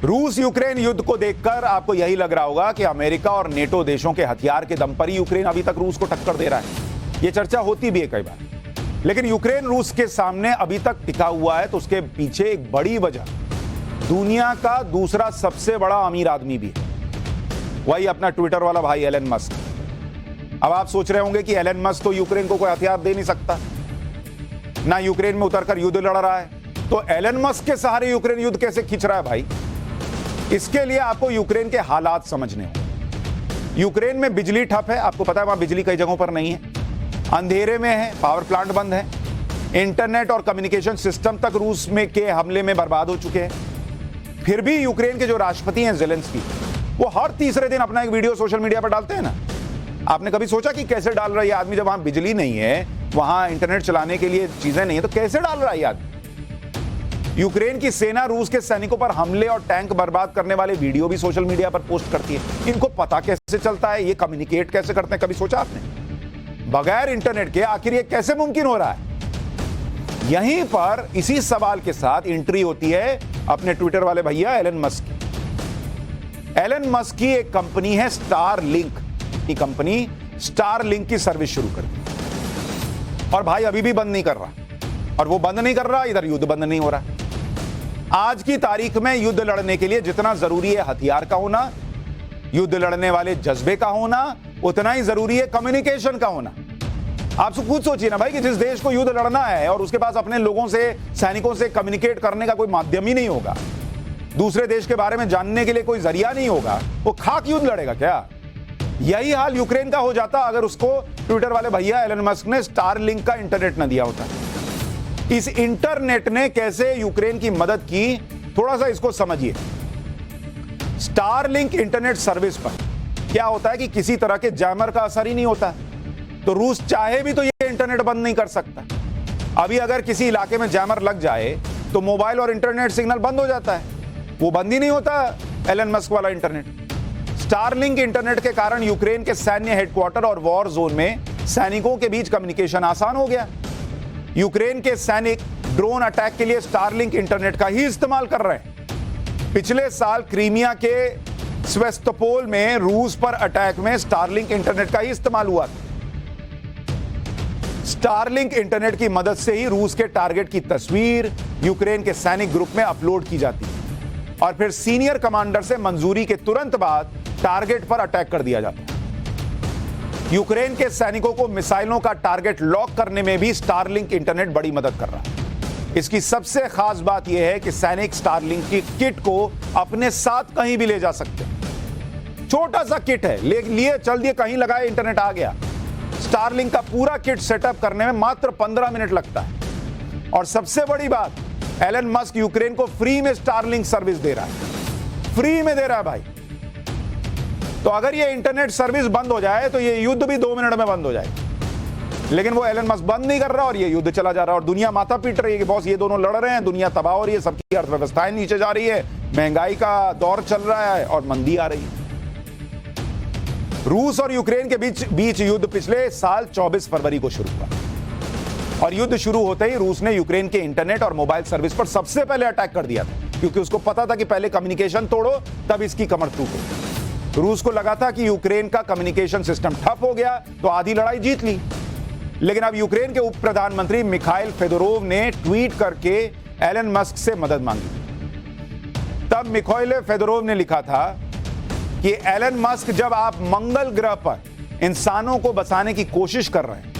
रूस यूक्रेन युद्ध को देखकर आपको यही लग रहा होगा कि अमेरिका और नेटो देशों के हथियार के दम पर ही यूक्रेन अभी तक रूस को टक्कर दे रहा है। यह चर्चा होती भी है कई बार, लेकिन यूक्रेन रूस के सामने अभी तक टिका हुआ है तो उसके पीछे एक बड़ी वजह दुनिया का दूसरा सबसे बड़ा अमीर आदमी भी है, वही अपना ट्विटर वाला भाई एलन मस्क। अब आप सोच रहे होंगे कि एलन मस्क तो यूक्रेन को कोई हथियार दे नहीं सकता, ना यूक्रेन में उतरकर युद्ध लड़ रहा है, तो एलन मस्क के सहारे यूक्रेन युद्ध कैसे खींच रहा है भाई? इसके लिए आपको यूक्रेन के हालात समझने होंगे। यूक्रेन में बिजली ठप है, आपको पता है वहां बिजली कई जगहों पर नहीं है, अंधेरे में है, पावर प्लांट बंद है, इंटरनेट और कम्युनिकेशन सिस्टम तक रूस में के हमले में बर्बाद हो चुके हैं। फिर भी यूक्रेन के जो राष्ट्रपति हैं ज़ेलेंस्की, वो हर तीसरे दिन अपना एक वीडियो सोशल मीडिया पर डालते हैं ना। आपने कभी सोचा कि कैसे डाल रहा है ये आदमी? जब वहां बिजली नहीं है, वहां इंटरनेट चलाने के लिए चीजें नहीं है, तो कैसे डाल रहा है ये आदमी? यूक्रेन की सेना रूस के सैनिकों पर हमले और टैंक बर्बाद करने वाले वीडियो भी सोशल मीडिया पर पोस्ट करती है। इनको पता कैसे चलता है, ये कम्युनिकेट कैसे करते हैं? कभी सोचा आपने? बगैर इंटरनेट के आखिर ये कैसे मुमकिन हो रहा है? यहीं पर इसी सवाल के साथ एंट्री होती है अपने ट्विटर वाले भैया एलन मस्क की। एलन मस्क की एक कंपनी है स्टारलिंक, की कंपनी स्टारलिंक की सर्विस शुरू कर दी और भाई अभी भी बंद नहीं कर रहा, और वो बंद नहीं कर रहा, इधर युद्ध बंद नहीं हो रहा। आज की तारीख में युद्ध लड़ने के लिए जितना जरूरी है हथियार का होना, युद्ध लड़ने वाले जज्बे का होना, उतना ही जरूरी है कम्युनिकेशन का होना। आप खुद सोचिए ना भाई कि जिस देश को युद्ध लड़ना है और उसके पास अपने लोगों से, सैनिकों से कम्युनिकेट करने का कोई माध्यम ही नहीं होगा, दूसरे देश के बारे में जानने के लिए कोई जरिया नहीं होगा, वो खाक युद्ध लड़ेगा क्या? यही हाल यूक्रेन का हो जाता अगर उसको ट्विटर वाले भैया एलन मस्क ने स्टारलिंक का इंटरनेट न दिया होता। इस इंटरनेट ने कैसे यूक्रेन की मदद की, थोड़ा सा इसको समझिए। स्टारलिंक इंटरनेट सर्विस पर क्या होता है कि किसी तरह के जैमर का असर ही नहीं होता, तो रूस चाहे भी तो ये इंटरनेट बंद नहीं कर सकता। अभी अगर किसी इलाके में जैमर लग जाए तो मोबाइल और इंटरनेट सिग्नल बंद हो जाता है, वो बंद ही नहीं होता एलन मस्क वाला इंटरनेट। स्टारलिंक इंटरनेट के कारण यूक्रेन के सैन्य हेडक्वार्टर और वॉर जोन में सैनिकों के बीच कम्युनिकेशन आसान हो गया। यूक्रेन के सैनिक ड्रोन अटैक के लिए स्टारलिंक इंटरनेट का ही इस्तेमाल कर रहे हैं। पिछले साल क्रीमिया के स्वेस्तोपोल में रूस पर अटैक में स्टारलिंक इंटरनेट का ही इस्तेमाल हुआ था। स्टारलिंक इंटरनेट की मदद से ही रूस के टारगेट की तस्वीर यूक्रेन के सैनिक ग्रुप में अपलोड की जाती है और फिर सीनियर कमांडर से मंजूरी के तुरंत बाद टारगेट पर अटैक कर दिया जाता है। यूक्रेन के सैनिकों को मिसाइलों का टारगेट लॉक करने में भी स्टारलिंक इंटरनेट बड़ी मदद कर रहा है। इसकी सबसे खास बात यह है कि सैनिक स्टारलिंक की किट को अपने साथ कहीं भी ले जा सकते हैं। छोटा सा किट है, ले लिए चल दिए, कहीं लगाए, इंटरनेट आ गया। स्टारलिंक का पूरा किट सेटअप करने में मात्र 15 मिनट लगता है। और सबसे बड़ी बात, एलन मस्क यूक्रेन को फ्री में स्टारलिंक सर्विस दे रहा है, फ्री में दे रहा है भाई। तो अगर ये इंटरनेट सर्विस बंद हो जाए तो ये युद्ध भी 2 मिनट में बंद हो जाए, लेकिन वो एलन मस्क बंद नहीं कर रहा और ये युद्ध चला जा रहा है और दुनिया माथा पीट रही है कि बॉस ये दोनों लड़ रहे हैं, दुनिया तबाह हो रही है, सबकी अर्थव्यवस्थाएं नीचे जा रही है, महंगाई का दौर चल रहा है और मंदी आ रही है। रूस और यूक्रेन के बीच युद्ध पिछले साल 24 फरवरी को शुरू हुआ और युद्ध शुरू होते ही रूस ने यूक्रेन के इंटरनेट और मोबाइल सर्विस पर सबसे पहले अटैक कर दिया था, क्योंकि उसको पता था कि पहले कम्युनिकेशन तोड़ो तब इसकी कमर टूटे। रूस को लगा था कि यूक्रेन का कम्युनिकेशन सिस्टम ठप हो गया तो आधी लड़ाई जीत ली, लेकिन अब यूक्रेन के उप प्रधानमंत्री मिखाइल फेदोरोव ने ट्वीट करके एलन मस्क से मदद मांगी। तब मिखाइल फेदोरोव ने लिखा था कि एलन मस्क, जब आप मंगल ग्रह पर इंसानों को बसाने की कोशिश कर रहे हैं,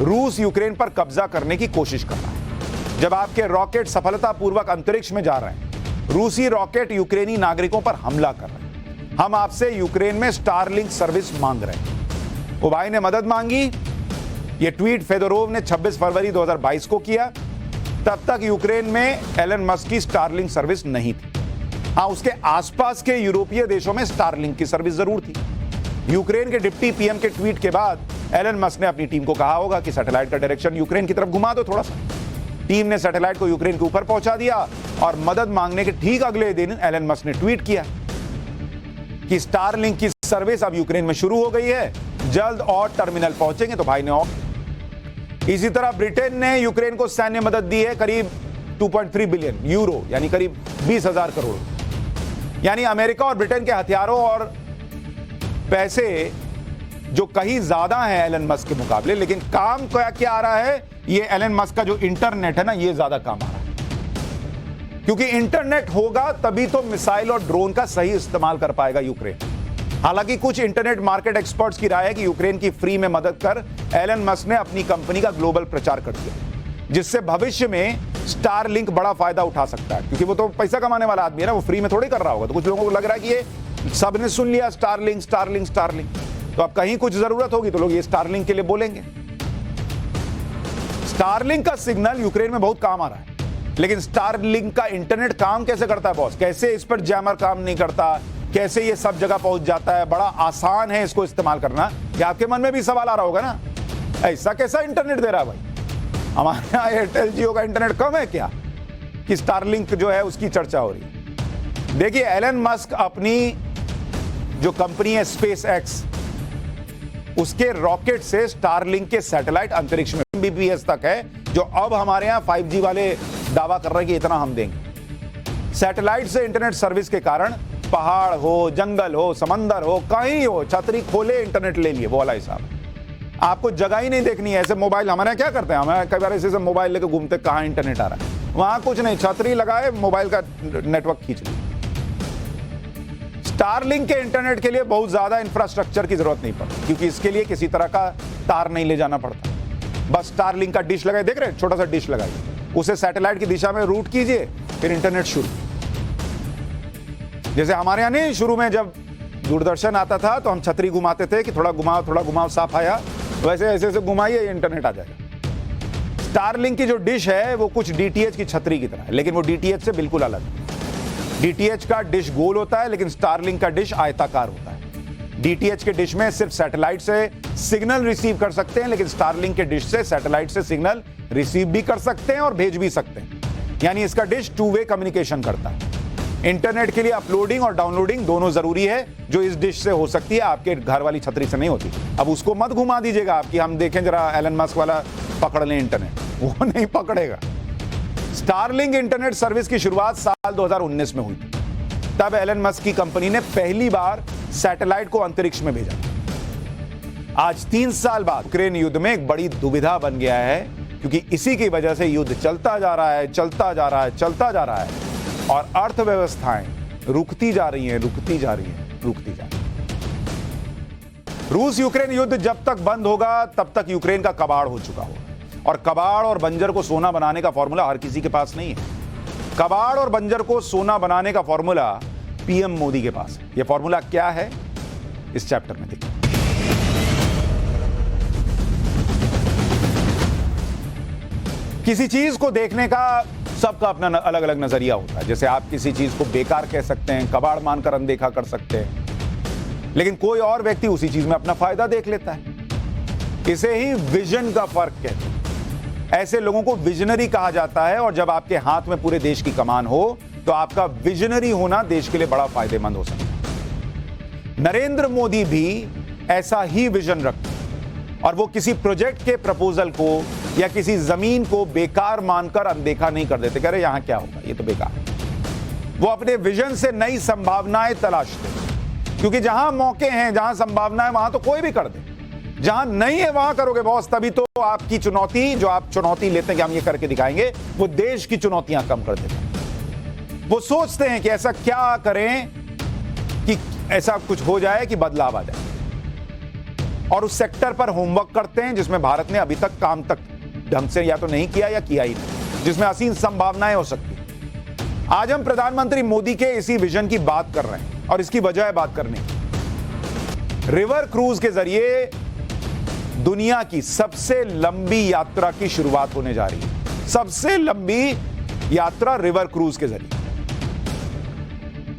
रूस यूक्रेन पर कब्जा करने की कोशिश कर रहा है। जब आपके रॉकेट सफलतापूर्वक अंतरिक्ष में जा रहे हैं, रूसी रॉकेट यूक्रेनी नागरिकों पर हमला कर रहे हैं, हम आपसे यूक्रेन में स्टारलिंक सर्विस मांग रहे हैं। वो भाई ने मदद मांगी। ये ट्वीट फेदोरोव ने 26 फरवरी 2022 को किया। तब तक यूक्रेन में एलन मस्क की स्टारलिंक सर्विस नहीं थी। हाँ, उसके आसपास के यूरोपीय देशों में स्टारलिंक की सर्विस जरूर थी। यूक्रेन के डिप्टी पीएम के ट्वीट के बाद एलन मस्क ने अपनी टीम को कहा होगा कि सैटेलाइट का डायरेक्शन यूक्रेन की तरफ घुमा दो थोड़ा सा। टीम ने सैटेलाइट को यूक्रेन के ऊपर पहुंचा दिया और मदद मांगने के ठीक अगले दिन एलन मस्क ने ट्वीट किया कि स्टारलिंक की सर्विस अब यूक्रेन में शुरू हो गई है, जल्द और टर्मिनल पहुंचेंगे। तो भाई ने और इसी तरह ब्रिटेन ने यूक्रेन को सैन्य मदद दी है, करीब 2.3 बिलियन यूरो, यानी करीब 20,000 करोड़। यानी अमेरिका और ब्रिटेन के हथियारों और पैसे जो कहीं ज्यादा है एलन मस्क के मुकाबले, लेकिन काम क्या आ रहा है, ये एलन मस्क का जो इंटरनेट है ना, ये ज्यादा काम आ रहा है। क्योंकि इंटरनेट होगा तभी तो मिसाइल और ड्रोन का सही इस्तेमाल कर पाएगा यूक्रेन। हालांकि कुछ इंटरनेट मार्केट एक्सपर्ट्स की राय है कि यूक्रेन की फ्री में मदद कर एलन मस्क ने अपनी कंपनी का ग्लोबल प्रचार कर दिया, जिससे भविष्य में स्टारलिंक बड़ा फायदा उठा सकता है, क्योंकि वो तो पैसा कमाने वाला आदमी है ना, वो फ्री में थोड़ी कर रहा होगा। तो कुछ लोगों को लग रहा है कि ये सबने सुन लिया स्टारलिंक स्टारलिंक स्टारलिंक, तो अब कहीं कुछ जरूरत होगी तो लोग ये स्टारलिंक के लिए बोलेंगे। स्टारलिंक का सिग्नल यूक्रेन में बहुत काम आ रहा है, लेकिन स्टारलिंक का इंटरनेट काम कैसे करता है बॉस? कैसे इस पर जैमर काम नहीं करता, कैसे ये सब जगह पहुंच जाता है? बड़ा आसान है इसको इस्तेमाल करना। ये आपके मन में भी सवाल आ रहा होगा ना, ऐसा कैसा इंटरनेट दे रहा है भाई? हमारे यहाँ एयरटेल जियो का इंटरनेट कम है क्या कि स्टारलिंक जो है उसकी चर्चा हो रही है? देखिए, एलन मस्क अपनी जो कंपनी है स्पेस एक्स, उसके रॉकेट से स्टारलिंक के सैटेलाइट अंतरिक्ष में Mbps तक है, जो अब हमारे यहाँ 5G वाले दावा कर रहे हैं कि इतना हम देंगे। सैटेलाइट से इंटरनेट सर्विस के कारण पहाड़ हो, जंगल हो, समंदर हो, कहीं हो, छतरी खोले इंटरनेट ले लिए, वो वाला हिसाब। आपको जगह ही नहीं देखनी है। ऐसे मोबाइल हमारे यहाँ क्या करते हैं, हमें कई बार ऐसे मोबाइल लेके घूमते, कहाँ इंटरनेट आ रहा है, वहां कुछ नहीं, छतरी लगाए, मोबाइल का नेटवर्क खींच लिया। स्टारलिंक के इंटरनेट के लिए बहुत ज्यादा इंफ्रास्ट्रक्चर की जरूरत नहीं पड़ती, क्योंकि इसके लिए किसी तरह का तार नहीं ले जाना पड़ता। बस स्टारलिंक का डिश लगाए, देख रहे हैं, छोटा सा डिश लगाइए, उसे सैटेलाइट की दिशा में रूट कीजिए, फिर इंटरनेट शुरू। जैसे हमारे यहाँ नहीं, शुरू में जब दूरदर्शन आता था तो हम छतरी घुमाते थे कि थोड़ा घुमाओ साफ आया, वैसे ऐसे ऐसे घुमाइए इंटरनेट आ जाएगा। स्टारलिंक की जो डिश है वो कुछ डीटीएच की छतरी की तरह है, लेकिन वो डीटीएच से बिल्कुल अलग है। डीटीएच का डिश गोल होता है, लेकिन स्टारलिंक का डिश आयताकार होता है। डीटीएच के डिश में सिर्फ सैटेलाइट से सिग्नल रिसीव कर सकते हैं, लेकिन स्टारलिंक के डिश से सैटेलाइट से सिग्नल रिसीव भी कर सकते हैं और भेज भी सकते हैं। यानी इसका डिश 2 वे कम्युनिकेशन करता है। इंटरनेट के लिए अपलोडिंग और डाउनलोडिंग दोनों जरूरी है, जो इस डिश से हो सकती है, आपके घर वाली छतरी से नहीं होती। अब उसको मत घुमा दीजिएगा आप कि हम देखें जरा एलन मस्क वाला पकड़ लें इंटरनेट, वो नहीं पकड़ेगा। स्टारलिंक इंटरनेट सर्विस की शुरुआत साल 2019 में हुई। तब एलन मस्क की कंपनी ने पहली बार सैटेलाइट को अंतरिक्ष में भेजा। आज 3 साल बाद यूक्रेन युद्ध में एक बड़ी दुविधा बन गया है, क्योंकि इसी की वजह से युद्ध चलता जा रहा है, चलता जा रहा है, चलता जा रहा है, और अर्थव्यवस्थाएं रुकती जा रही हैं, रुकती जा रही हैं, रुकती जा रही हैं। रूस यूक्रेन युद्ध जब तक बंद होगा तब तक यूक्रेन का कबाड़ हो चुका होगा, और कबाड़ और बंजर को सोना बनाने का फॉर्मूला हर किसी के पास नहीं है। कबाड़ और बंजर को सोना बनाने का फॉर्मूला पीएम मोदी के पास है। यह फॉर्मूला क्या है, इस चैप्टर में देखिए। किसी चीज को देखने का सबका अपना अलग अलग नजरिया होता है। जैसे आप किसी चीज को बेकार कह सकते हैं, कबाड़ मानकर अनदेखा कर सकते हैं, लेकिन कोई और व्यक्ति उसी चीज में अपना फायदा देख लेता है। इसे ही विजन का फर्क कहते हैं। ऐसे लोगों को विजनरी कहा जाता है, और जब आपके हाथ में पूरे देश की कमान हो तो आपका विजनरी होना देश के लिए बड़ा फायदेमंद हो सकता है। नरेंद्र मोदी भी ऐसा ही विजन रखते हैं, और वो किसी प्रोजेक्ट के प्रपोजल को या किसी जमीन को बेकार मानकर अनदेखा नहीं कर देते, कह रहे यहां क्या होगा, ये तो बेकार है। वो अपने विजन से नई संभावनाएं तलाशते हैं, क्योंकि जहां मौके हैं, जहां संभावनाएं, वहां तो कोई भी कर दे। जहां नहीं है वहां करोगे बॉस, तभी तो आपकी चुनौती, जो आप चुनौती लेते हैं कि हम ये करके दिखाएंगे, वो देश की चुनौतियां कम कर देते हैं। वो सोचते हैं कि ऐसा क्या करें कि ऐसा कुछ हो जाए कि बदलाव आ जाए, और उस सेक्टर पर होमवर्क करते हैं जिसमें भारत ने अभी तक काम तक ढंग से या तो नहीं किया या किया ही नहीं, जिसमें असीम संभावनाएं हो सकती हैं। आज हम प्रधानमंत्री मोदी के इसी विजन की बात कर रहे हैं, और इसकी वजह है बात करने की। रिवर क्रूज के जरिए दुनिया की सबसे लंबी यात्रा की शुरुआत होने जा रही है। सबसे लंबी यात्रा रिवर क्रूज के जरिए।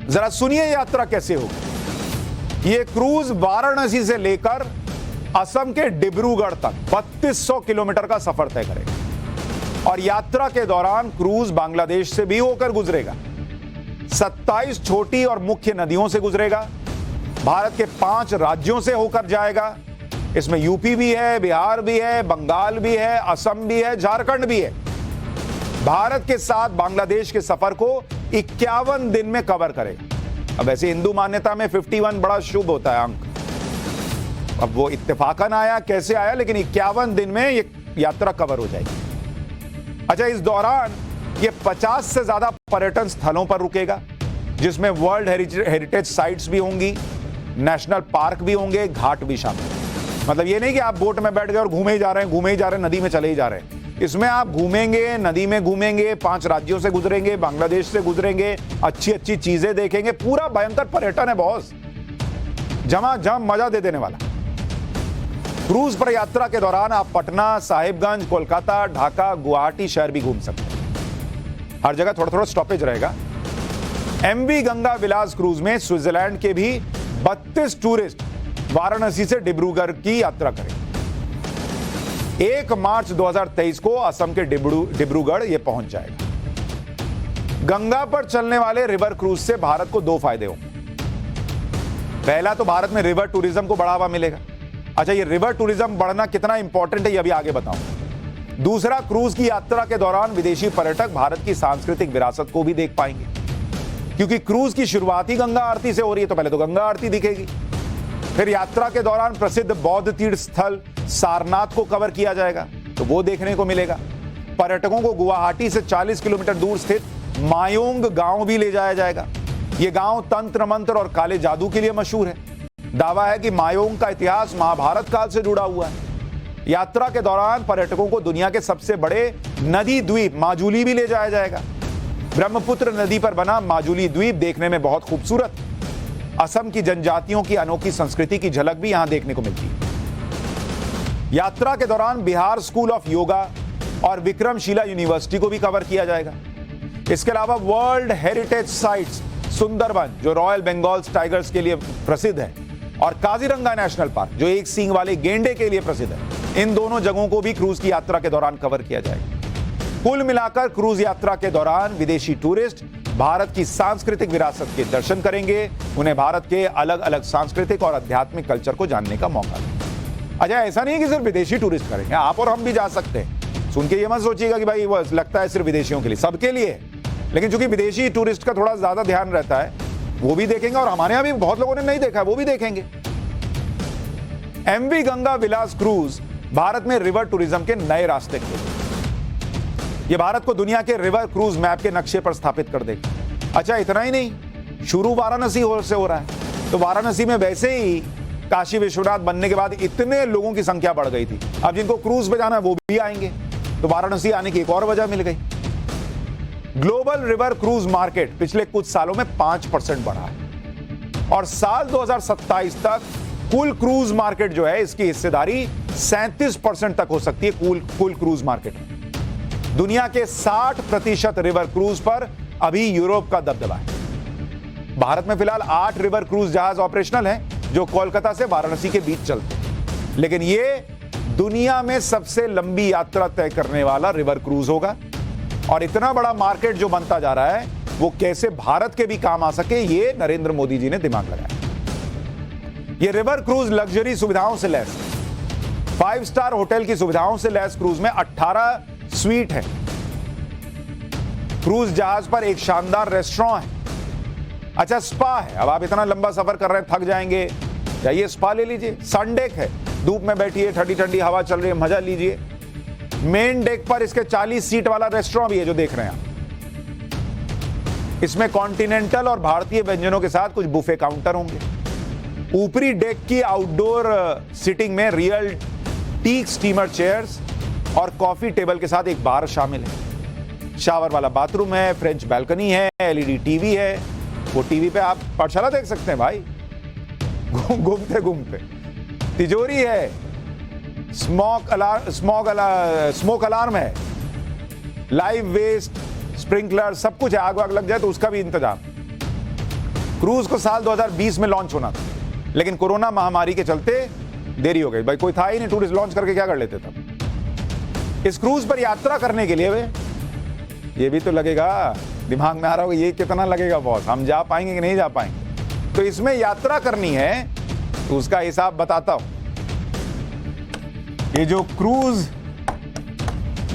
जरा सुनिए यात्रा कैसे होगी। यह क्रूज वाराणसी से लेकर असम के डिब्रूगढ़ तक 3200 किलोमीटर का सफर तय करेगा, और यात्रा के दौरान क्रूज बांग्लादेश से भी होकर गुजरेगा, 27 छोटी और मुख्य नदियों से गुजरेगा, भारत के 5 राज्यों से होकर जाएगा। इसमें यूपी भी है, बिहार भी है, बंगाल भी है, असम भी है, झारखंड भी है। भारत के साथ बांग्लादेश के सफर को 51 दिन में कवर करेगा। अब वैसे हिंदू मान्यता में 51 बड़ा शुभ होता है अंक। अब वो इत्तेफाकन आया, कैसे आया, लेकिन 51 दिन में ये यात्रा कवर हो जाएगी। अच्छा, इस दौरान ये 50 से ज्यादा पर्यटन स्थलों पर रुकेगा, जिसमें वर्ल्ड हेरिटेज साइट्स भी होंगी, नेशनल पार्क भी होंगे, घाट भी शामिल। मतलब ये नहीं कि आप बोट में बैठ गए और घूमे ही जा रहे हैं, नदी में चले ही जा रहे हैं। इसमें आप घूमेंगे, नदी में घूमेंगे, 5 राज्यों से गुजरेंगे, बांग्लादेश से गुजरेंगे, अच्छी अच्छी चीजें देखेंगे। पूरा भयंकर पर्यटन है बॉस, झमाझम मजा दे देने वाला। क्रूज पर यात्रा के दौरान आप पटना, साहिबगंज, कोलकाता, ढाका, गुवाहाटी शहर भी घूम सकते हैं। हर जगह थोड़ा थोड़ा स्टॉपेज रहेगा। एमवी गंगा विलास क्रूज में स्विट्जरलैंड के भी 32 टूरिस्ट वाराणसी से डिब्रूगढ़ की यात्रा करेंगे। 1 मार्च 2023 को असम के डिब्रूगढ़ ये पहुंच जाएगा। गंगा पर चलने वाले रिवर क्रूज से भारत को 2 फायदे होंगे। पहला तो भारत में रिवर टूरिज्म को बढ़ावा मिलेगा। अच्छा, ये रिवर टूरिज्म बढ़ना कितना इंपॉर्टेंट है ये अभी आगे बताऊं। दूसरा, क्रूज की यात्रा के दौरान विदेशी पर्यटक भारत की सांस्कृतिक विरासत को भी देख पाएंगे, क्योंकि क्रूज की शुरुआत ही गंगा आरती से हो रही है, तो पहले तो गंगा आरती दिखेगी। फिर यात्रा के दौरान प्रसिद्ध बौद्ध तीर्थ स्थल सारनाथ को कवर किया जाएगा, तो वो देखने को मिलेगा। पर्यटकों को गुवाहाटी से 40 किलोमीटर दूर स्थित मायोंग गांव भी ले जाया जाएगा। यह गांव तंत्र मंत्र और काले जादू के लिए मशहूर है। दावा है कि मायोंग का इतिहास महाभारत काल से जुड़ा हुआ है। यात्रा के दौरान पर्यटकों को दुनिया के सबसे बड़े नदी द्वीप माजुली भी ले जाया जाएगा। ब्रह्मपुत्र नदी पर बना माजुली द्वीप देखने में बहुत खूबसूरत। असम की जनजातियों की अनोखी संस्कृति की झलक भी यहां देखने को मिलती है। यात्रा के दौरान बिहार स्कूल ऑफ योगा और विक्रमशिला यूनिवर्सिटी को भी कवर किया जाएगा। इसके अलावा वर्ल्ड हेरिटेज साइट्स सुंदरबन, जो रॉयल बंगाल टाइगर्स के लिए प्रसिद्ध है, और काजीरंगा नेशनल पार्क, जो एक सींग वाले गेंडे के लिए प्रसिद्ध है, इन दोनों जगहों को भी क्रूज की यात्रा के दौरान कवर किया जाएगा। कुल मिलाकर क्रूज यात्रा के दौरान विदेशी टूरिस्ट भारत की सांस्कृतिक विरासत के दर्शन करेंगे, उन्हें भारत के अलग अलग सांस्कृतिक और आध्यात्मिक कल्चर को जानने का मौका मिलेगा। अच्छा, ऐसा नहीं है कि सिर्फ विदेशी टूरिस्ट करेंगे, आप और हम भी जा सकते हैं। सुन के ये मत सोचिएगा कि भाई वो लगता है सिर्फ विदेशियों के लिए, सबके लिए। लेकिन चूंकि विदेशी टूरिस्ट का थोड़ा ज्यादा ध्यान रहता है, वो भी देखेंगे, और हमारे यहां भी बहुत लोगों ने नहीं देखा है, वो भी देखेंगे। एमवी गंगा विलास क्रूज भारत में रिवर टूरिज्म के नए रास्ते खोलेगा। यह भारत को दुनिया के रिवर क्रूज मैप के नक्शे पर स्थापित कर देगा। अच्छा, इतना ही नहीं, शुरू वाराणसी से हो रहा है, तो वाराणसी में वैसे ही काशी विश्वनाथ बनने के बाद इतने लोगों की संख्या बढ़ गई थी, अब जिनको क्रूज पे जाना है वो भी आएंगे, तो वाराणसी आने की एक और वजह मिल गई। ग्लोबल रिवर क्रूज मार्केट पिछले कुछ सालों में 5% बढ़ा है, और साल 2027 तक कुल क्रूज मार्केट जो है, इसकी हिस्सेदारी 37% तक हो सकती है कुल क्रूज मार्केट में। दुनिया के 60% रिवर क्रूज पर अभी यूरोप का दबदबा है। भारत में फिलहाल 8 रिवर क्रूज जहाज ऑपरेशनल हैं, जो कोलकाता से वाराणसी के बीच चलते हैं। लेकिन ये दुनिया में सबसे लंबी यात्रा तय करने वाला रिवर क्रूज होगा, और इतना बड़ा मार्केट जो बनता जा रहा है, वो कैसे भारत के भी काम आ सके, ये नरेंद्र मोदी जी ने दिमाग लगाया। ये रिवर क्रूज लग्जरी सुविधाओं से लैस, 5 स्टार होटल की सुविधाओं से लैस क्रूज में 18 स्वीट है। क्रूज जहाज पर एक शानदार रेस्टोरेंट है। अच्छा, स्पा है। अब आप इतना लंबा सफर कर रहे हैं, थक जाएंगे, जाइए स्पा ले लीजिए। सन डेक है, धूप में बैठिए, ठंडी ठंडी हवा चल रही है, मजा लीजिए। मेन डेक पर इसके 40 सीट वाला रेस्टोरेंट भी है, जो देख रहे हैं आप। इसमें कॉन्टिनेंटल और भारतीय व्यंजनों के साथ कुछ बुफे काउंटर होंगे। ऊपरी डेक की आउटडोर सिटिंग में रियल टीक स्टीमर चेयर्स और कॉफी टेबल के साथ एक बार शामिल है। शावर वाला बाथरूम है, फ्रेंच बालकनी है, एलईडी टीवी है। वो टीवी पे आप पाठशाला देख सकते हैं भाई, घूमते घूमते। तिजोरी है, स्मोक अलार्म है, लाइव वेस्ट स्प्रिंकलर, सब कुछ है। आग वाग लग जाए तो उसका भी इंतजाम। क्रूज को साल 2020 में लॉन्च होना था, लेकिन कोरोना महामारी के चलते देरी हो गई। भाई कोई था ही नहीं, टूरिस्ट लॉन्च करके क्या कर लेते तब। इस क्रूज पर यात्रा करने के लिए ये भी तो लगेगा, दिमाग में आ रहा होगा ये कितना लगेगा बॉस, हम जा पाएंगे कि नहीं जा पाएंगे। तो इसमें यात्रा करनी है तो उसका हिसाब बताता हूं। ये जो क्रूज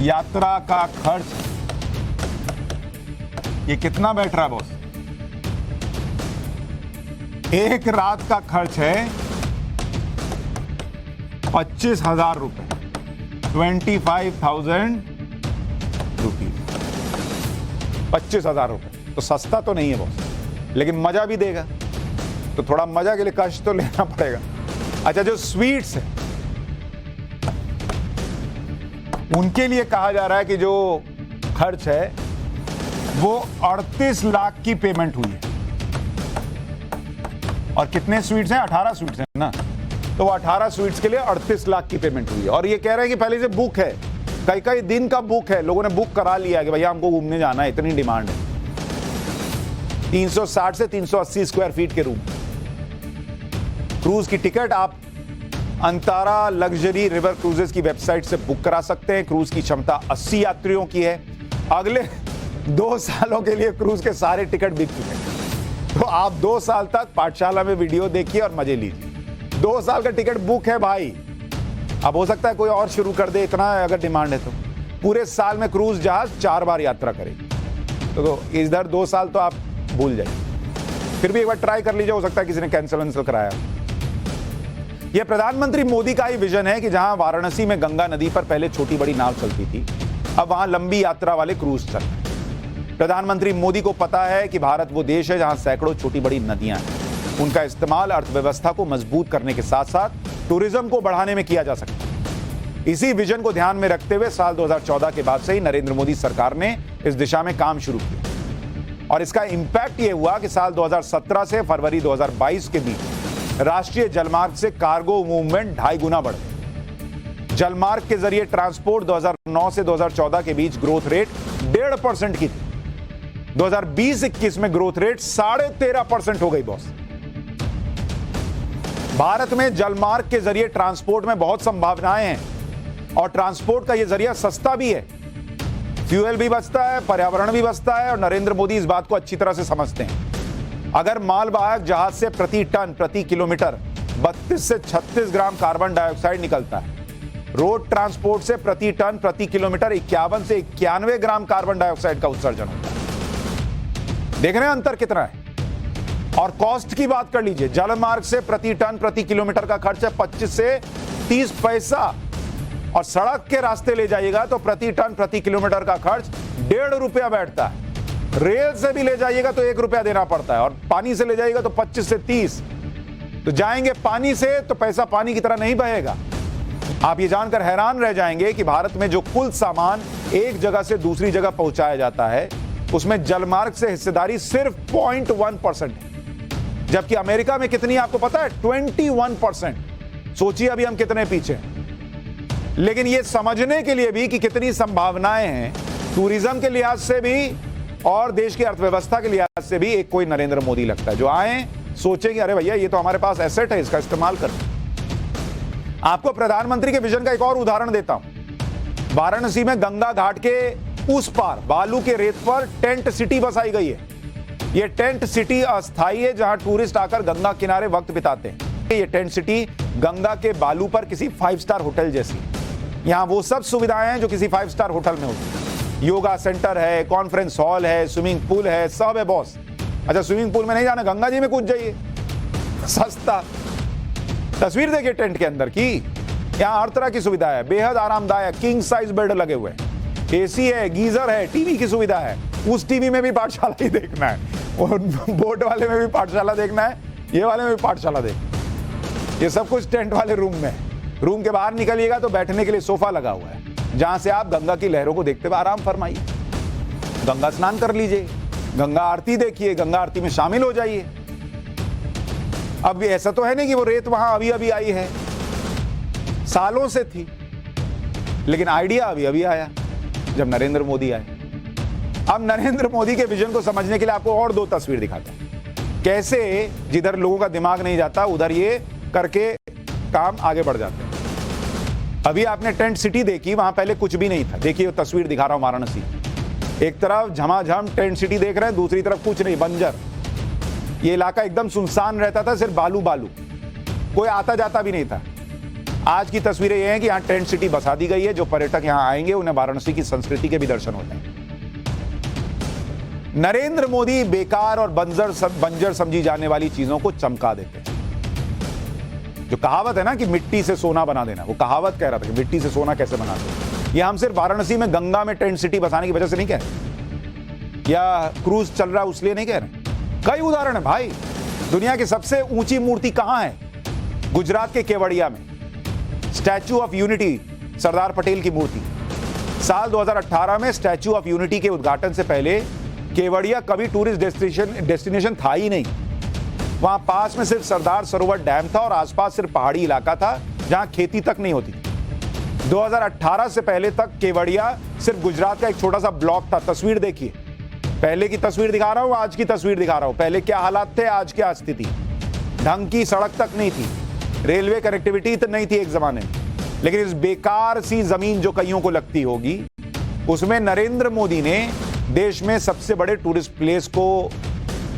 यात्रा का खर्च, ये कितना बैठ रहा है बॉस? एक रात का खर्च है 25,000 रुपए, 25,000 रुपीज, 25,000 रुपए। तो सस्ता तो नहीं है बॉस, लेकिन मजा भी देगा, तो थोड़ा मजा के लिए कष्ट तो लेना पड़ेगा। अच्छा, जो स्वीट्स है उनके लिए कहा जा रहा है कि जो खर्च है वो 38 लाख की पेमेंट हुई है। और कितने स्वीट्स हैं? 18 स्वीट्स हैं ना, तो वो 18 स्वीट्स के लिए 38 लाख की पेमेंट हुई है। और ये कह रहे हैं कि पहले से बुक है, कई कई दिन का बुक है, लोगों ने बुक करा लिया कि भैया हमको घूमने जाना है, इतनी डिमांड है। 360 से 380 स्क्वायर फीट के रूम। क्रूज की टिकट आप अंतारा लग्जरी रिवर क्रूजेस की वेबसाइट से बुक करा सकते हैं। क्रूज की क्षमता 80 यात्रियों की है। अगले 2 सालों के लिए क्रूज के सारे टिकट बिक चुके हैं, तो आप 2 साल तक पाठशाला में वीडियो देखिए और मजे लीजिए। 2 साल का टिकट बुक है भाई। अब हो सकता है कोई और शुरू कर दे, इतना अगर डिमांड है तो। पूरे साल में क्रूज जहाज 4 बार यात्रा करेगी, तो इधर 2 साल तो आप भूल जाइए। फिर भी एक बार ट्राई कर लीजिए, हो सकता है किसी ने कैंसिल कराया। यह प्रधानमंत्री मोदी का ही विजन है कि जहां वाराणसी में गंगा नदी पर पहले छोटी बड़ी नाव चलती थी, अब वहां लंबी यात्रा वाले क्रूज चल रहे हैं। प्रधानमंत्री मोदी को पता है कि भारत वो देश है जहां सैकड़ों छोटी बड़ी नदियां हैं। उनका इस्तेमाल अर्थव्यवस्था को मजबूत करने के साथ साथ टूरिज्म को बढ़ाने में किया जा सकता है। इसी विजन को ध्यान में रखते हुए साल 2014 के बाद से ही नरेंद्र मोदी सरकार ने इस दिशा में काम शुरू किया, और इसका इंपैक्ट यह हुआ कि साल 2017 से फरवरी 2022 के बीच राष्ट्रीय जलमार्ग से कार्गो मूवमेंट 2.5 गुना बढ़ गई। जलमार्ग के जरिए ट्रांसपोर्ट 2009 से 2014 के बीच ग्रोथ रेट 1.5% की थी। 2020-21 में ग्रोथ रेट 13.5% हो गई बॉस। भारत में जलमार्ग के जरिए ट्रांसपोर्ट में बहुत संभावनाएं हैं, और ट्रांसपोर्ट का यह जरिया सस्ता भी है। फ्यूल भी बचता है, पर्यावरण भी बचता है, और नरेंद्र मोदी इस बात को अच्छी तरह से समझते हैं। अगर मालवाहक जहाज से प्रति टन प्रति किलोमीटर 32 से 36 ग्राम कार्बन डाइऑक्साइड निकलता है, रोड ट्रांसपोर्ट से प्रति टन प्रति किलोमीटर 51 से 91 ग्राम कार्बन डाइऑक्साइड का उत्सर्जन होता है। देख रहे हैं अंतर कितना है। और कॉस्ट की बात कर लीजिए, जलमार्ग से प्रति टन प्रति किलोमीटर का खर्च है 25 से 30 पैसा, और सड़क के रास्ते ले जाइएगा तो प्रति टन प्रति किलोमीटर का खर्च 1.5 रुपया बैठता है। रेल से भी ले जाइएगा तो 1 रुपया देना पड़ता है, और पानी से ले जाइएगा तो 25 से 30। तो जाएंगे पानी से तो पैसा पानी की तरह नहीं बहेगा। आप ये जानकर हैरान रह जाएंगे कि भारत में जो कुल सामान एक जगह से दूसरी जगह पहुंचाया जाता है, उसमें जलमार्ग से हिस्सेदारी सिर्फ 0.1% है, जबकि अमेरिका में कितनी आपको पता है? 21%। सोचिए अभी हम कितने पीछे हैं। लेकिन ये समझने के लिए भी कि कितनी संभावनाएं हैं टूरिज्म के लिहाज से भी और देश की अर्थव्यवस्था के लिहाज से भी, एक कोई नरेंद्र मोदी लगता है जो आए सोचे कि अरे भैया ये तो हमारे पास एसेट है, इसका इस्तेमाल कर। आपको प्रधानमंत्री के विजन का एक और उदाहरण देता हूं। वाराणसी में गंगा घाट के उस पार बालू के रेत पर टेंट सिटी बसाई गई है। यह टेंट सिटी अस्थायी है, जहां टूरिस्ट आकर गंगा किनारे वक्त बिताते हैं। यह टेंट सिटी गंगा के बालू पर किसी 5 स्टार होटल जैसी। यहां वो सब सुविधाएं हैं जो किसी 5 स्टार होटल में होती है। योगा सेंटर है, कॉन्फ्रेंस हॉल है, स्विमिंग पूल है, सब है बॉस। अच्छा, स्विमिंग पूल में नहीं जाना, गंगा जी में कूद जाइए, सस्ता। तस्वीर देखिए टेंट के अंदर की। यहाँ हर तरह की सुविधा है, बेहद आरामदायक किंग साइज बेड लगे हुए हैं, एसी है, गीजर है, टीवी की सुविधा है। उस टीवी में भी पाठशाला ही देखना है, और बोट वाले में भी पाठशाला देखना है, ये वाले में भी पाठशाला देखना। ये सब कुछ टेंट वाले रूम में। रूम के बाहर निकलिएगा तो बैठने के लिए सोफा लगा हुआ है, जहां से आप गंगा की लहरों को देखते हुए आराम फरमाइए। गंगा स्नान कर लीजिए, गंगा आरती देखिए, गंगा आरती में शामिल हो जाइए। अब ऐसा तो है नहीं कि वो रेत वहां अभी अभी आई है, सालों से थी, लेकिन आइडिया अभी अभी आया जब नरेंद्र मोदी आए। अब नरेंद्र मोदी के विजन को समझने के लिए आपको और 2 तस्वीर दिखाता हूं, कैसे जिधर लोगों का दिमाग नहीं जाता उधर ये करके काम आगे बढ़ जाते हैं। अभी आपने टेंट सिटी देखी, वहां पहले कुछ भी नहीं था। देखिए वो तस्वीर दिखा रहा हूं वाराणसी। एक तरफ झमाझम टेंट सिटी देख रहे हैं, दूसरी तरफ कुछ नहीं, बंजर। ये इलाका एकदम सुनसान रहता था, सिर्फ बालू बालू, कोई आता जाता भी नहीं था। आज की तस्वीरें ये हैं कि यहाँ टेंट सिटी बसा दी गई है। जो पर्यटक यहाँ आएंगे उन्हें वाराणसी की संस्कृति के भी दर्शन होते हैं। नरेंद्र मोदी बेकार और बंजर समझी जाने वाली चीजों को चमका देते हैं। जो कहावत है ना कि मिट्टी से सोना बना देना, वो कहावत कह रहा था कि मिट्टी से सोना कैसे बनाते हैं। ये हम सिर्फ वाराणसी में गंगा में टेंट सिटी बसाने की वजह से नहीं कह रहे, या क्रूज चल रहा है उसलिए नहीं कह रहे। कई उदाहरण है भाई। दुनिया की सबसे ऊंची मूर्ति कहां है? गुजरात के केवड़िया में statue of unity, Sardar Patel की मूर्ति। साल 2018 में स्टैच्यू ऑफ यूनिटी के उद्घाटन से पहले केवड़िया कभी टूरिस्ट डेस्टिनेशन था ही नहीं। वहां पास में सिर्फ सरदार सरोवर डैम था और आसपास सिर्फ पहाड़ी इलाका था जहां खेती तक नहीं होती। 2018 से पहले तक केवड़िया सिर्फ गुजरात का एक छोटा सा ब्लॉक था। तस्वीर देखिए, पहले की तस्वीर दिखा रहा हूं, आज की तस्वीर दिखा रहा हूं। पहले क्या हालात थे, आज क्या स्थिति। ढंग की सड़क तक नहीं थी, रेलवे कनेक्टिविटी तो नहीं थी एक जमाने में। लेकिन इस बेकार सी जमीन जो कईयों को लगती होगी, उसमें नरेंद्र मोदी ने देश में सबसे बड़े टूरिस्ट प्लेस को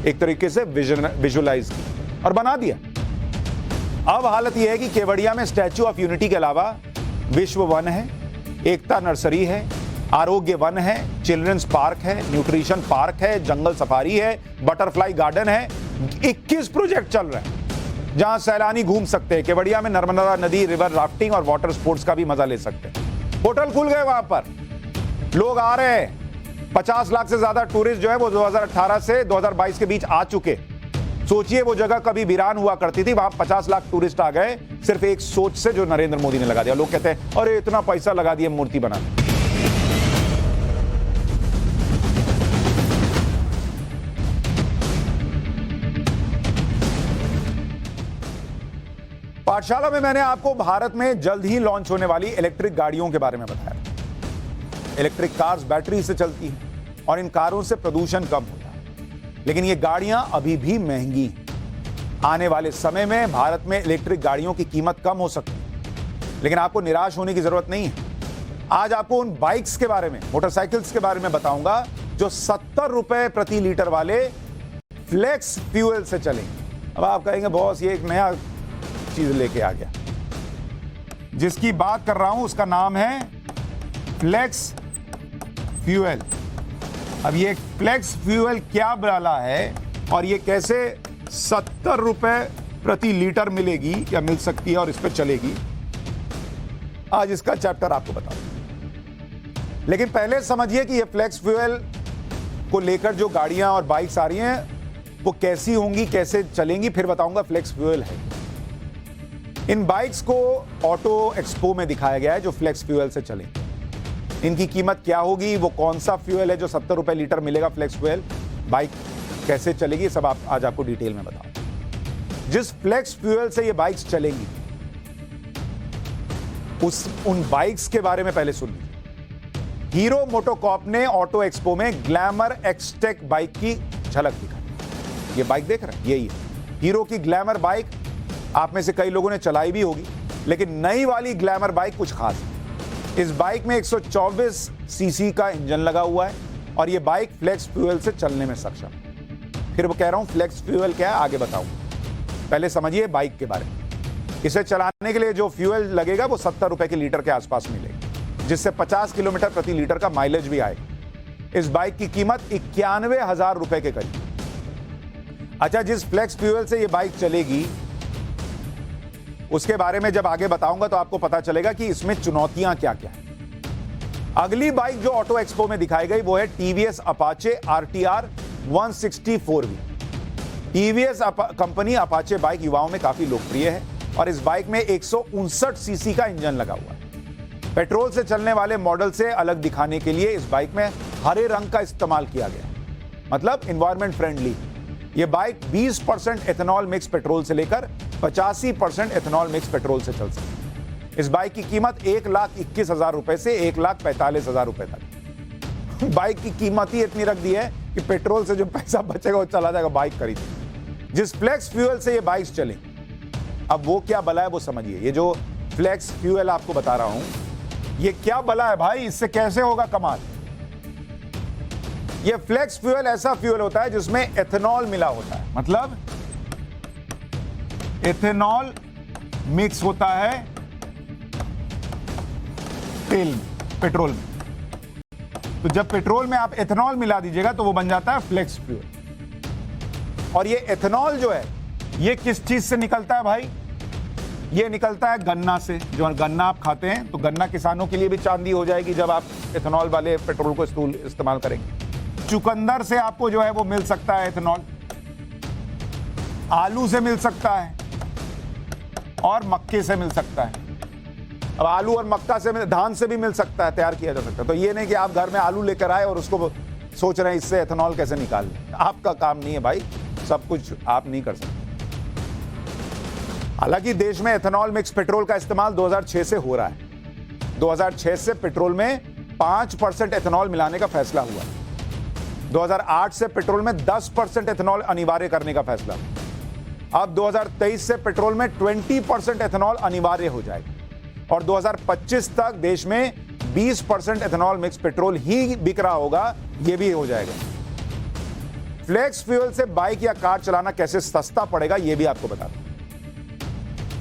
एक तरीके से विजुअलाइज किया और बना दिया। अब हालत यह है कि केवड़िया में स्टैच्यू ऑफ यूनिटी के अलावा विश्व वन है, एकता नर्सरी है, आरोग्य वन है, चिल्ड्रंस पार्क है, न्यूट्रिशन पार्क है, जंगल सफारी है, बटरफ्लाई गार्डन है। 21 प्रोजेक्ट चल रहे हैं जहां सैलानी घूम सकते हैं। केवड़िया में नर्मदा नदी, रिवर राफ्टिंग और वाटर स्पोर्ट्स का भी मजा ले सकते हैं। होटल खुल गए वहां पर, लोग आ रहे हैं। 50 लाख से ज्यादा टूरिस्ट जो है वो 2018 से 2022 के बीच आ चुके। सोचिए, वो जगह कभी वीरान हुआ करती थी, वहां 50 लाख टूरिस्ट आ गए सिर्फ एक सोच से जो नरेंद्र मोदी ने लगा दिया। लोग कहते हैं अरे इतना पैसा लगा दिया मूर्ति बनाने। पाठशाला में मैंने आपको भारत में जल्द ही लॉन्च होने वाली इलेक्ट्रिक गाड़ियों के बारे में बताया। इलेक्ट्रिक कार्स बैटरी से चलती हैं और इन कारों से प्रदूषण कम होता है, लेकिन ये गाड़ियां अभी भी महंगी। आने वाले समय में भारत में इलेक्ट्रिक गाड़ियों की कीमत कम हो सकती है, लेकिन आपको निराश होने की जरूरत नहीं है। आज आपको उन बाइक्स के बारे में, मोटरसाइकिल्स के बारे में बताऊंगा जो 70 रुपए प्रति लीटर वाले फ्लेक्स फ्यूल से चलेंगे। अब आप कहेंगे बॉस ये एक नया चीज लेके आ गया। जिसकी बात कर रहा हूं उसका नाम है फ्लेक्स फ्यूल। अब ये फ्लेक्स फ्यूल क्या वाला है और ये कैसे 70 रुपए प्रति लीटर मिलेगी या मिल सकती है और इस पर चलेगी, आज इसका चैप्टर आपको बताऊं। लेकिन पहले समझिए कि ये फ्लेक्स फ्यूल को लेकर जो गाड़ियां और बाइक्स आ रही हैं वो कैसी होंगी, कैसे चलेंगी, फिर बताऊंगा फ्लेक्स फ्यूल है। इन बाइक्स को ऑटो एक्सपो में दिखाया गया है जो फ्लेक्स फ्यूल से चले। इनकी कीमत क्या होगी, वो कौन सा फ्यूल है जो 70 रुपए लीटर मिलेगा फ्लेक्स फ्यूल, बाइक कैसे चलेगी, सब आज आपको डिटेल में बताऊं। जिस फ्लेक्स फ्यूल से ये बाइक्स चलेंगी उन बाइक्स के बारे में पहले सुन लीजिए। हीरो मोटोकॉर्प ने ऑटो एक्सपो में ग्लैमर एक्सटेक बाइक की झलक दिखाई। ये बाइक देख रहे हैं, यही है हीरो की ग्लैमर बाइक। आप में से कई लोगों ने चलाई भी होगी, लेकिन नई वाली ग्लैमर बाइक कुछ खास है। इस बाइक में 124 सीसी का इंजन लगा हुआ है और यह बाइक फ्लेक्स फ्यूल से चलने में सक्षम है। फिर वो कह रहा हूं फ्लेक्स फ्यूल क्या है आगे बताऊंगा, पहले समझिए बाइक के बारे में। इसे चलाने के लिए जो फ्यूल लगेगा वो 70 रुपए के लीटर के आसपास मिलेगा, जिससे 50 किलोमीटर प्रति लीटर का माइलेज भी आएगा। इस बाइक की कीमत 91,000 रुपए के करीब। अच्छा, जिस फ्लेक्स फ्यूल से यह बाइक चलेगी उसके बारे में जब आगे बताऊंगा तो आपको पता चलेगा कि इसमें चुनौतियां क्या क्या है। अगली बाइक जो ऑटो एक्सपो में दिखाई गई वो है TVS Apache RTR 164V। TVS company Apache bike युवाओं में काफी लोकप्रिय है और इस बाइक में 159 सीसी का इंजन लगा हुआ है। पेट्रोल से चलने वाले मॉडल से अलग दिखाने के लिए इस बाइक में हरे रंग का इस्तेमाल किया गया, मतलब एनवायरमेंट फ्रेंडली। यह बाइक 20% एथेनॉल मिक्स पेट्रोल से लेकर 85% एथेनॉल मिक्स पेट्रोल से चल सकती है। इस बाइक की कीमत 1,21,000 रुपए से 1,45,000 रुपए तक। बाइक की कीमत ही इतनी रख दी है कि पेट्रोल से जो पैसा बचेगा वो चला जाएगा बाइक खरीदने। जिस फ्लेक्स फ्यूल से ये बाइक्स चले, अब वो क्या बला है वो समझिए। ये जो फ्लेक्स फ्यूल आपको बता रहा हूं ये क्या बला है भाई, इससे कैसे होगा कमाल। ये फ्लेक्स फ्यूल ऐसा फ्यूल होता है जिसमें एथेनॉल मिला होता है, मतलब एथेनॉल मिक्स होता है तेल में, पेट्रोल में। तो जब पेट्रोल में आप एथेनॉल मिला दीजिएगा तो वो बन जाता है फ्लेक्स फ्यूल। और ये एथेनॉल जो है ये किस चीज से निकलता है भाई? ये निकलता है गन्ना से। जो गन्ना आप खाते हैं तो गन्ना किसानों के लिए भी चांदी हो जाएगी जब आप एथेनॉल वाले पेट्रोल को इस्तेमाल करेंगे। चुकंदर से आपको जो है वो मिल सकता है एथेनॉल, आलू से मिल सकता है और मक्के से मिल सकता है। अब आलू और मक्का से, धान से भी मिल सकता है, तैयार किया जा सकता है। तो ये नहीं कि आप घर में आलू लेकर आए और उसको सोच रहे हैं इससे एथेनॉल कैसे निकाल लें। आपका काम नहीं है भाई, सब कुछ आप नहीं कर सकते। हालांकि देश में एथेनॉल मिक्स पेट्रोल का इस्तेमाल 2006 से हो रहा है। 2006 से पेट्रोल में 5% एथेनॉल मिलाने का फैसला हुआ। 2008 से पेट्रोल में 10% एथेनॉल अनिवार्य करने का फैसला हुआ। अब 2023 से पेट्रोल में 20% एथेनॉल अनिवार्य हो जाएगा और 2025 तक देश में 20% एथेनॉल मिक्स पेट्रोल ही बिक रहा होगा, यह भी हो जाएगा। फ्लेक्स फ्यूल से बाइक या कार चलाना कैसे सस्ता पड़ेगा यह भी आपको बता दूं।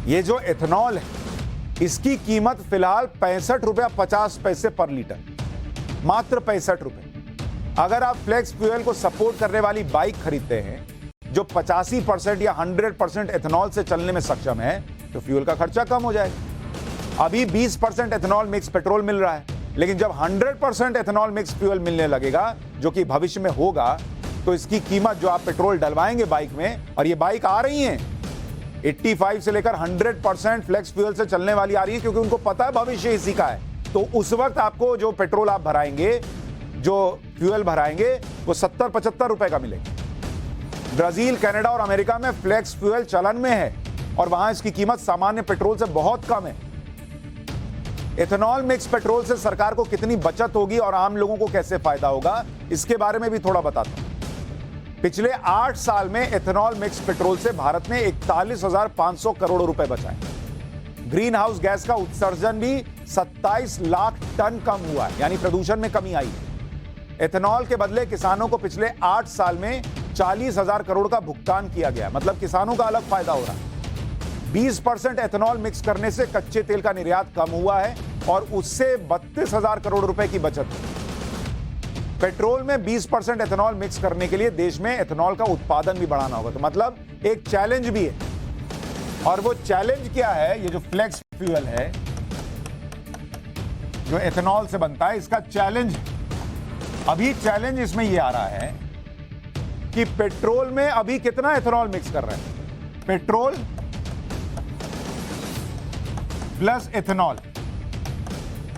ये जो एथेनॉल है इसकी कीमत फिलहाल 65 रुपया 50 पैसे पर लीटर, मात्र 65 रुपए। अगर आप फ्लेक्स फ्यूल को सपोर्ट करने वाली बाइक खरीदते हैं जो 85% या 100% एथेनॉल से चलने में सक्षम है तो फ्यूल का खर्चा कम हो जाएगा। अभी 20% एथेनॉल मिक्स पेट्रोल मिल रहा है, लेकिन जब 100% एथेनॉल मिक्स फ्यूल मिलने लगेगा जो कि भविष्य में होगा तो इसकी कीमत जो आप पेट्रोल डलवाएंगे बाइक में, और ये बाइक आ रही है 85 से लेकर 100% फ्लेक्स फ्यूल से चलने वाली आ रही है क्योंकि उनको पता है भविष्य इसी का है। तो उस वक्त आपको जो पेट्रोल आप भराएंगे, जो फ्यूल भराएंगे वो 70-75 रुपए का मिलेगा। ब्राजील, कनाडा और अमेरिका में फ्लेक्स फ्यूल चलन में है और वहां इसकी कीमत सामान्य पेट्रोल से बहुत कम है। एथेनॉल मिक्स पेट्रोल से सरकार को कितनी बचत होगी और आम लोगों को कैसे फायदा होगा, इसके बारे में भी थोड़ा बताता हूं। पिछले 8 साल में एथेनॉल मिक्स पेट्रोल से भारत ने 41,500 करोड़ रुपए बचाए। ग्रीन हाउस गैस का उत्सर्जन भी 27 लाख टन कम हुआ है, यानी प्रदूषण में कमी आई है। एथेनॉल के बदले किसानों को पिछले 8 साल में 40,000 करोड़ का भुगतान किया गया, मतलब किसानों का अलग फायदा हो रहा है। 20% एथेनॉल मिक्स करने से कच्चे तेल का निर्यात कम हुआ है और उससे 32,000 करोड़ रुपए की बचत हुई। पेट्रोल में 20% एथेनॉल मिक्स करने के लिए देश में एथेनॉल का उत्पादन भी बढ़ाना होगा। तो मतलब एक चैलेंज भी है, और वो चैलेंज क्या है? ये जो फ्लेक्स फ्यूल है जो एथेनॉल से बनता है, इसका चैलेंज, अभी चैलेंज इसमें ये आ रहा है कि पेट्रोल में अभी कितना एथेनॉल मिक्स कर रहे हैं? Petrol plus ethanol.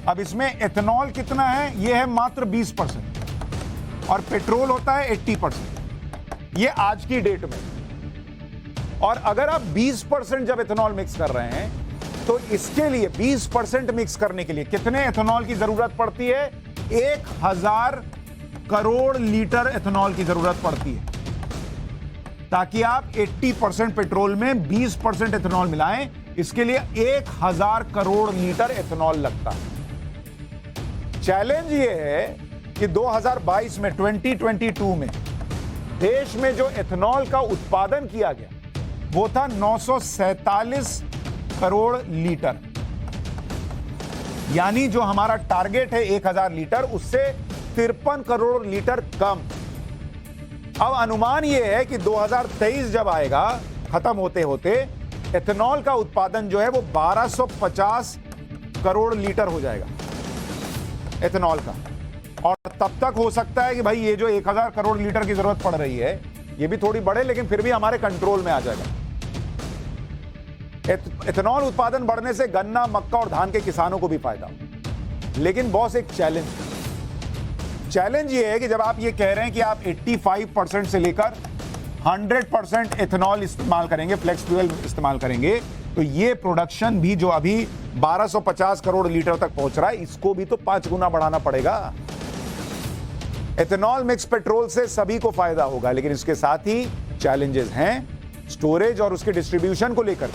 अब इसमें एथेनॉल कितना है? ये है मात्र 20% और पेट्रोल होता है 80%। ये आज की डेट में। और अगर आप 20% जब एथेनॉल मिक्स कर रहे हैं तो इसके लिए 20% मिक्स करने के लिए कितने एथेनॉल की जरूरत पड़ती है? 1000 करोड़ लीटर एथेनॉल की जरूरत पड़ती है ताकि आप 80% पेट्रोल में 20% एथेनॉल मिलाएं। इसके लिए 1000 करोड़ लीटर एथेनॉल लगता है। चैलेंज ये है कि 2022 में 2022 में देश में जो एथेनॉल का उत्पादन किया गया वो था 947 करोड़ लीटर, यानी जो हमारा टारगेट है 1000 लीटर उससे 53 करोड़ लीटर कम। अब अनुमान यह है कि 2023 जब आएगा, खत्म होते होते एथेनॉल का उत्पादन जो है वो 1250 करोड़ लीटर हो जाएगा एथेनॉल का। और तब तक हो सकता है कि भाई ये जो 1000 करोड़ लीटर की जरूरत पड़ रही है ये भी थोड़ी बढ़े, लेकिन फिर भी हमारे कंट्रोल में आ जाएगा। एथेनॉल उत्पादन बढ़ने से गन्ना, मक्का और धान के किसानों को भी फायदा हो। लेकिन बॉस एक चैलेंज ये है कि जब आप ये कह रहे हैं कि आप 85% से लेकर 100% एथेनॉल इस्तेमाल करेंगे, फ्लेक्स फ्यूल इस्तेमाल करेंगे, तो ये प्रोडक्शन भी जो अभी 1250 करोड़ लीटर तक पहुंच रहा है इसको भी तो 5 गुना बढ़ाना पड़ेगा। एथेनॉल मिक्स पेट्रोल से सभी को फायदा होगा, लेकिन इसके साथ ही चैलेंजेस हैं स्टोरेज और उसके डिस्ट्रीब्यूशन को लेकर,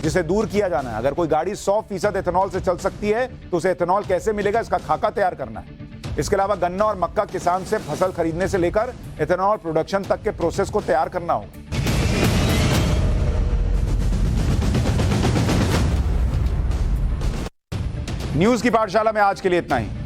जिसे दूर किया जाना है। अगर कोई गाड़ी 100% एथेनॉल से चल सकती है तो उसे एथेनॉल कैसे मिलेगा, इसका खाका तैयार करना है। इसके अलावा गन्ना और मक्का किसान से फसल खरीदने से लेकर एथेनॉल प्रोडक्शन तक के प्रोसेस को तैयार करना होगा। न्यूज की पाठशाला में आज के लिए इतना ही।